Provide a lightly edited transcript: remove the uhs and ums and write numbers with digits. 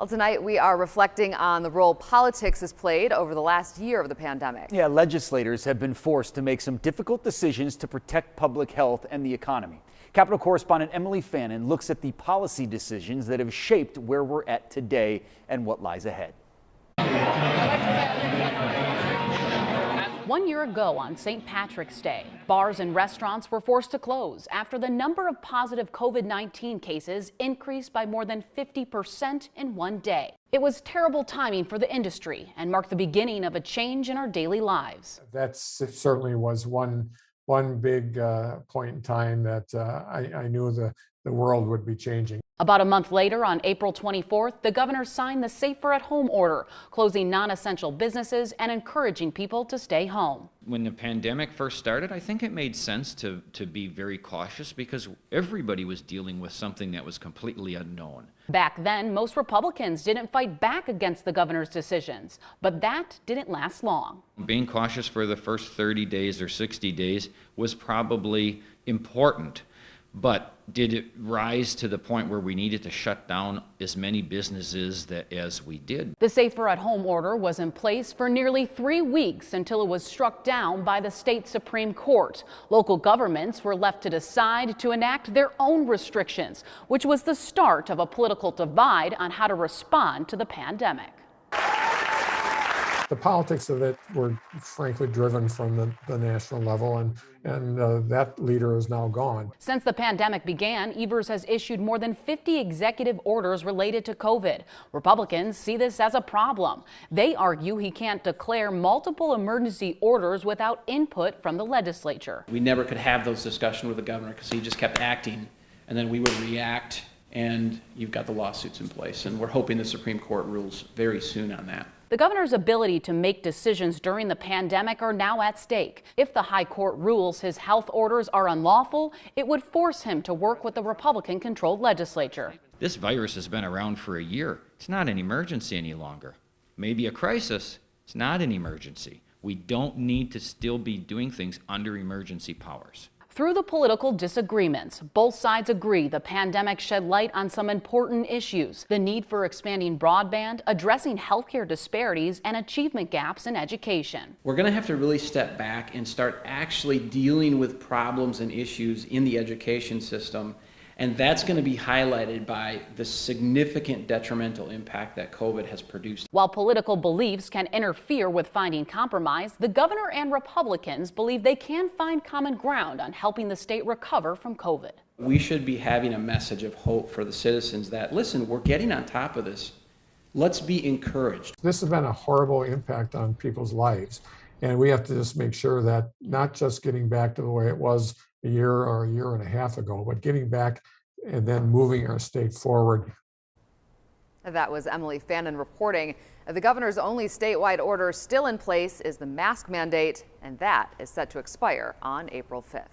Well, tonight we are reflecting on the role politics has played over the last year of the pandemic. Yeah, legislators have been forced to make some difficult decisions to protect public health and the economy. Capitol correspondent Emily Fannin looks at the policy decisions that have shaped where we're at today and what lies ahead. 1 year ago on St. Patrick's Day, bars and restaurants were forced to close after the number of positive COVID-19 cases increased by more than 50% in one day. It was terrible timing for the industry and marked the beginning of a change in our daily lives. That certainly was one big point in time that I knew the world would be changing. About a month later, on April 24th, the governor signed the Safer at Home order, closing non-essential businesses and encouraging people to stay home. When the pandemic first started, I think it made sense to be very cautious because everybody was dealing with something that was completely unknown. Back then, most Republicans didn't fight back against the governor's decisions, but that didn't last long. Being cautious for the first 30 days or 60 days was probably important. But did it rise to the point where we needed to shut down as many businesses as we did? The Safer at Home order was in place for nearly 3 weeks until it was struck down by the state Supreme Court. Local governments were left to decide to enact their own restrictions, which was the start of a political divide on how to respond to the pandemic. The politics of it were frankly driven from the national level, and that leader is now gone. Since the pandemic began, Evers has issued more than 50 executive orders related to COVID. Republicans see this as a problem. They argue he can't declare multiple emergency orders without input from the legislature. We never could have those discussions with the governor because he just kept acting, and then we would react, and you've got the lawsuits in place. And we're hoping the Supreme Court rules very soon on that. The governor's ability to make decisions during the pandemic are now at stake. If the high court rules his health orders are unlawful, it would force him to work with the Republican-controlled legislature. This virus has been around for a year. It's not an emergency any longer. Maybe a crisis. It's not an emergency. We don't need to still be doing things under emergency powers. Through the political disagreements, both sides agree the pandemic shed light on some important issues: the need for expanding broadband, addressing healthcare disparities, and achievement gaps in education. We're going to have to really step back and start actually dealing with problems and issues in the education system. And that's going to be highlighted by the significant detrimental impact that COVID has produced. While political beliefs can interfere with finding compromise, the governor and Republicans believe they can find common ground on helping the state recover from COVID. We should be having a message of hope for the citizens that, listen, we're getting on top of this. Let's be encouraged. This has been a horrible impact on people's lives, and we have to just make sure that not just getting back to the way it was a year or a year and a half ago, but getting back and then moving our state forward. That was Emily Fannin reporting. The governor's only statewide order still in place is the mask mandate, and that is set to expire on April 5th.